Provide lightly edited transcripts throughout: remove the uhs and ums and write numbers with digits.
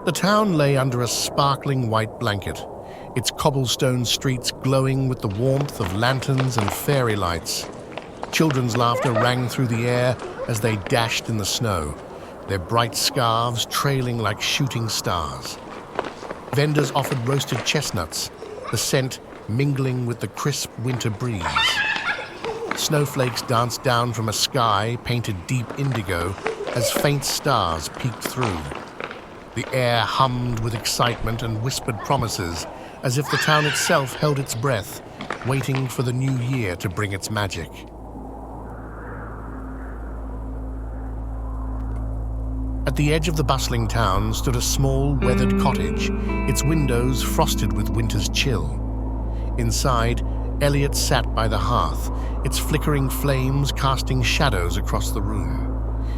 The town lay under a sparkling white blanket, its cobblestone streets glowing with the warmth of lanterns and fairy lights. Children's laughter rang through the air as they dashed in the snow, their bright scarves trailing like shooting stars. Vendors offered roasted chestnuts, the scent mingling with the crisp winter breeze. Snowflakes danced down from a sky painted deep indigo as faint stars peeked through. The air hummed with excitement and whispered promises, as if the town itself held its breath, waiting for the new year to bring its magic. At the edge of the bustling town stood a small, weathered cottage, its windows frosted with winter's chill. Inside, Elliot sat by the hearth, its flickering flames casting shadows across the room.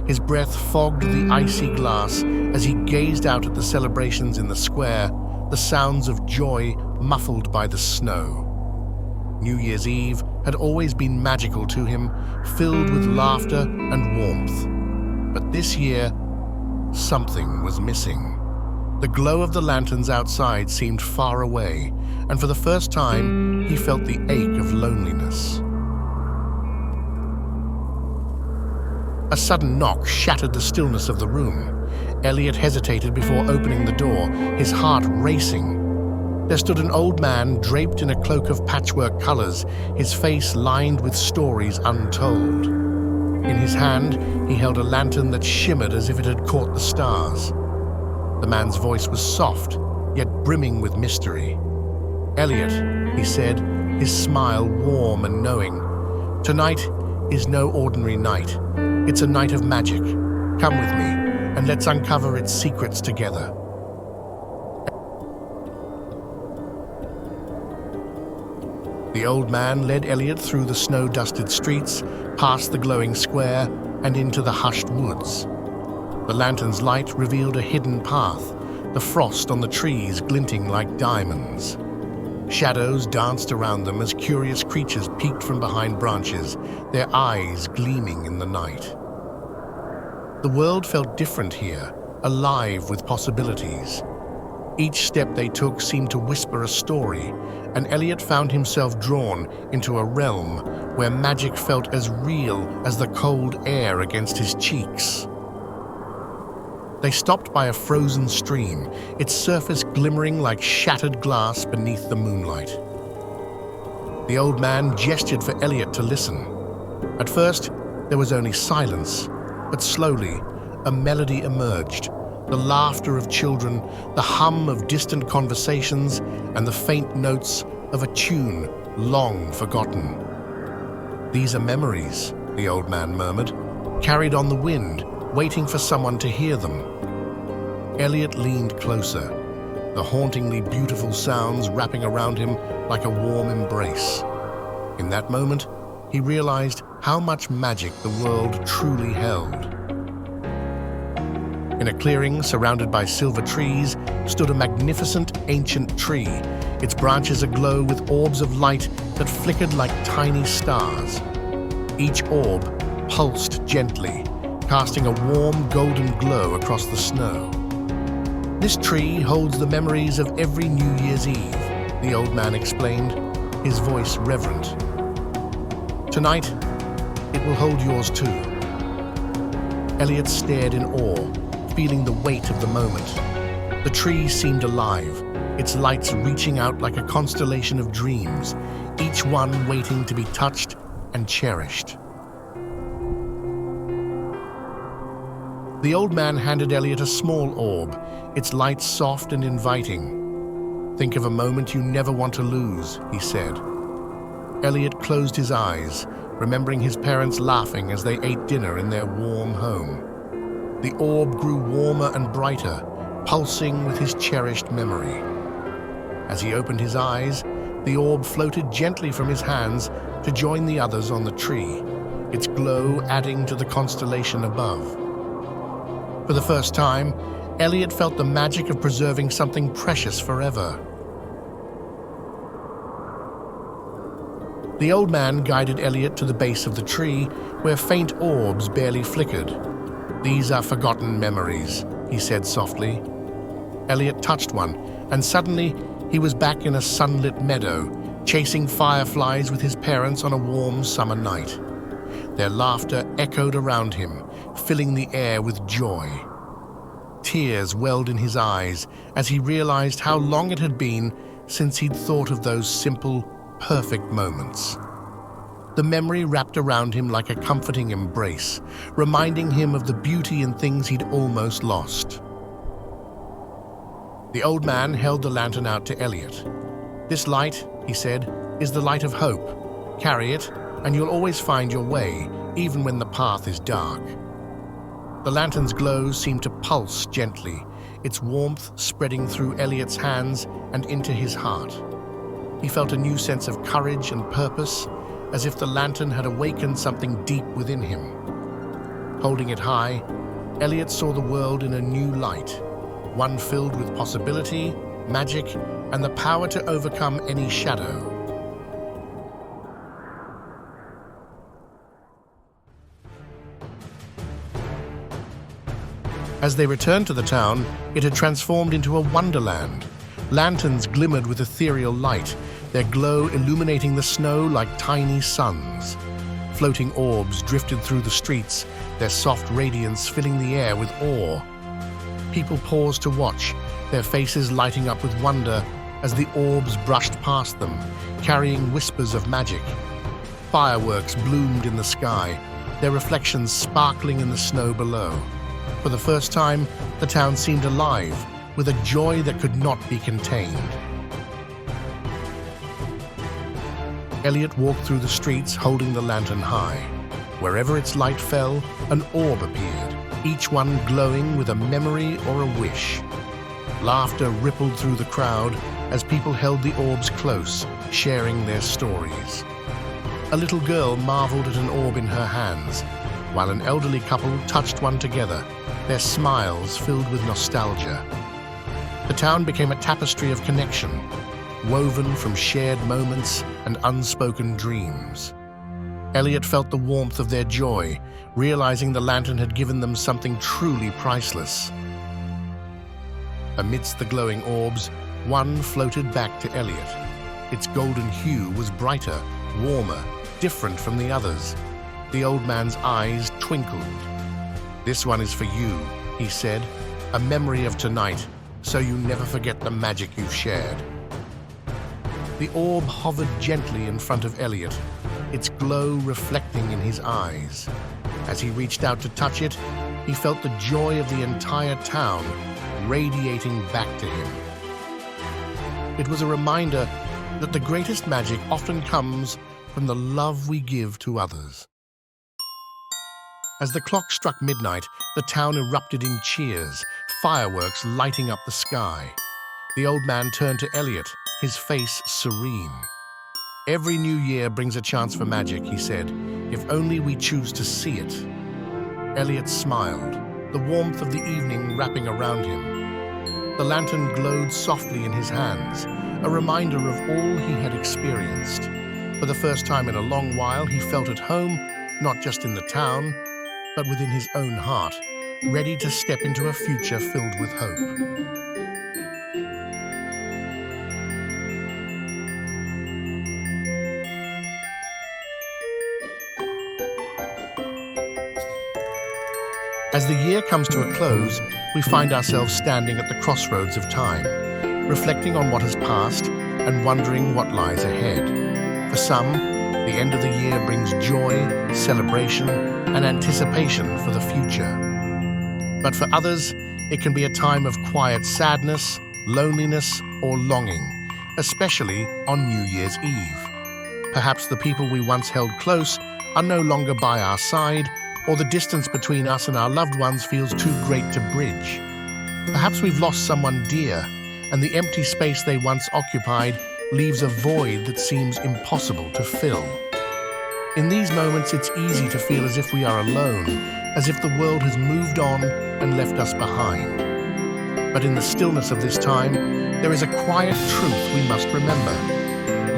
His breath fogged the icy glass as he gazed out at the celebrations in the square, the sounds of joy muffled by the snow. New Year's Eve had always been magical to him, filled with laughter and warmth. But this year, something was missing. The glow of the lanterns outside seemed far away, and for the first time, he felt the ache of loneliness. A sudden knock shattered the stillness of the room. Elliot hesitated before opening the door, his heart racing. There stood an old man draped in a cloak of patchwork colors, his face lined with stories untold. In his hand, he held a lantern that shimmered as if it had caught the stars. The man's voice was soft, yet brimming with mystery. "Elliot," he said, his smile warm and knowing, "tonight is no ordinary night. It's a night of magic. Come with me, and let's uncover its secrets together." The old man led Elliot through the snow-dusted streets, past the glowing square, and into the hushed woods. The lantern's light revealed a hidden path, the frost on the trees glinting like diamonds. Shadows danced around them as curious creatures peeked from behind branches, their eyes gleaming in the night. The world felt different here, alive with possibilities. Each step they took seemed to whisper a story, and Elliot found himself drawn into a realm where magic felt as real as the cold air against his cheeks. They stopped by a frozen stream, its surface glimmering like shattered glass beneath the moonlight. The old man gestured for Elliot to listen. At first, there was only silence, but slowly, a melody emerged. The laughter of children, the hum of distant conversations, and the faint notes of a tune long forgotten. "These are memories," the old man murmured, carried on the wind, waiting for someone to hear them. Elliot leaned closer, the hauntingly beautiful sounds wrapping around him like a warm embrace. In that moment, he realized how much magic the world truly held. In a clearing surrounded by silver trees stood a magnificent ancient tree, its branches aglow with orbs of light that flickered like tiny stars. Each orb pulsed gently, casting a warm golden glow across the snow. "This tree holds the memories of every New Year's Eve," the old man explained, his voice reverent. "Tonight, it will hold yours too." Elliot stared in awe, feeling the weight of the moment. The tree seemed alive, its lights reaching out like a constellation of dreams, each one waiting to be touched and cherished. The old man handed Elliot a small orb, its light soft and inviting. "Think of a moment you never want to lose," he said. Elliot closed his eyes, remembering his parents laughing as they ate dinner in their warm home. The orb grew warmer and brighter, pulsing with his cherished memory. As he opened his eyes, the orb floated gently from his hands to join the others on the tree, its glow adding to the constellation above. For the first time, Elliot felt the magic of preserving something precious forever. The old man guided Elliot to the base of the tree, where faint orbs barely flickered. "These are forgotten memories," he said softly. Elliot touched one, and suddenly he was back in a sunlit meadow, chasing fireflies with his parents on a warm summer night. Their laughter echoed around him, filling the air with joy. Tears welled in his eyes as he realized how long it had been since he'd thought of those simple, perfect moments. The memory wrapped around him like a comforting embrace, reminding him of the beauty in things he'd almost lost. The old man held the lantern out to Elliot. "This light," he said, "is the light of hope. Carry it, and you'll always find your way, even when the path is dark." The lantern's glow seemed to pulse gently, its warmth spreading through Elliot's hands and into his heart. He felt a new sense of courage and purpose, as if the lantern had awakened something deep within him. Holding it high, Elliot saw the world in a new light, one filled with possibility, magic, and the power to overcome any shadow. As they returned to the town, it had transformed into a wonderland. Lanterns glimmered with ethereal light, their glow illuminating the snow like tiny suns. Floating orbs drifted through the streets, their soft radiance filling the air with awe. People paused to watch, their faces lighting up with wonder as the orbs brushed past them, carrying whispers of magic. Fireworks bloomed in the sky, their reflections sparkling in the snow below. For the first time, the town seemed alive, with a joy that could not be contained. Elliot walked through the streets holding the lantern high. Wherever its light fell, an orb appeared, each one glowing with a memory or a wish. Laughter rippled through the crowd as people held the orbs close, sharing their stories. A little girl marveled at an orb in her hands, while an elderly couple touched one together, their smiles filled with nostalgia. The town became a tapestry of connection, woven from shared moments and unspoken dreams. Elliot felt the warmth of their joy, realizing the lantern had given them something truly priceless. Amidst the glowing orbs, one floated back to Elliot. Its golden hue was brighter, warmer, different from the others. The old man's eyes twinkled. "This one is for you," he said, "a memory of tonight, so you never forget the magic you've shared." The orb hovered gently in front of Elliot, its glow reflecting in his eyes. As he reached out to touch it, he felt the joy of the entire town radiating back to him. It was a reminder that the greatest magic often comes from the love we give to others. As the clock struck midnight, the town erupted in cheers, fireworks lighting up the sky. The old man turned to Elliot, his face serene. "Every new year brings a chance for magic," he said, "if only we choose to see it." Elliot smiled, the warmth of the evening wrapping around him. The lantern glowed softly in his hands, a reminder of all he had experienced. For the first time in a long while, he felt at home, not just in the town, but within his own heart, ready to step into a future filled with hope. As the year comes to a close, we find ourselves standing at the crossroads of time, reflecting on what has passed and wondering what lies ahead. For some, the end of the year brings joy, celebration, and anticipation for the future. But for others, it can be a time of quiet sadness, loneliness, or longing, especially on New Year's Eve. Perhaps the people we once held close are no longer by our side, or the distance between us and our loved ones feels too great to bridge. Perhaps we've lost someone dear, and the empty space they once occupied leaves a void that seems impossible to fill. In these moments, it's easy to feel as if we are alone, as if the world has moved on and left us behind. But in the stillness of this time, there is a quiet truth we must remember.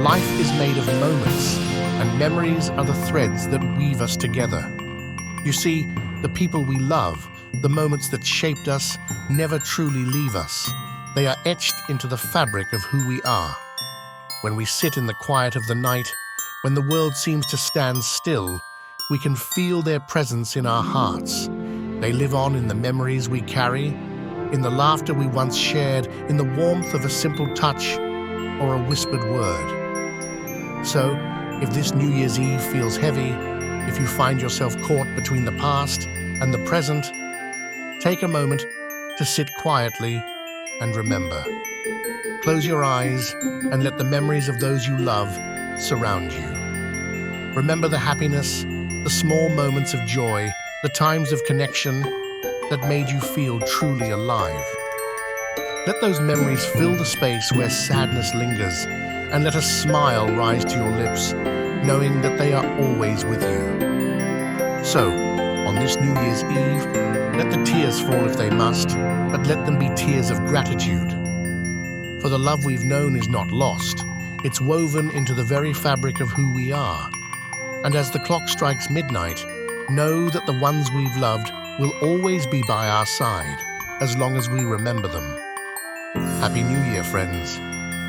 Life is made of moments, and memories are the threads that weave us together. You see, the people we love, the moments that shaped us, never truly leave us. They are etched into the fabric of who we are. When we sit in the quiet of the night, when the world seems to stand still, we can feel their presence in our hearts. They live on in the memories we carry, in the laughter we once shared, in the warmth of a simple touch or a whispered word. So, if this New Year's Eve feels heavy, if you find yourself caught between the past and the present, take a moment to sit quietly and remember. Close your eyes and let the memories of those you love surround you. Remember the happiness, the small moments of joy, the times of connection that made you feel truly alive. Let those memories fill the space where sadness lingers, and let a smile rise to your lips, knowing that they are always with you. So, on this New Year's Eve, let the tears fall if they must, but let them be tears of gratitude. For the love we've known is not lost. It's woven into the very fabric of who we are. And as the clock strikes midnight, know that the ones we've loved will always be by our side, as long as we remember them. Happy New Year, friends,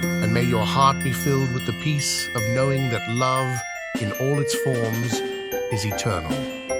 and may your heart be filled with the peace of knowing that love, in all its forms, is eternal.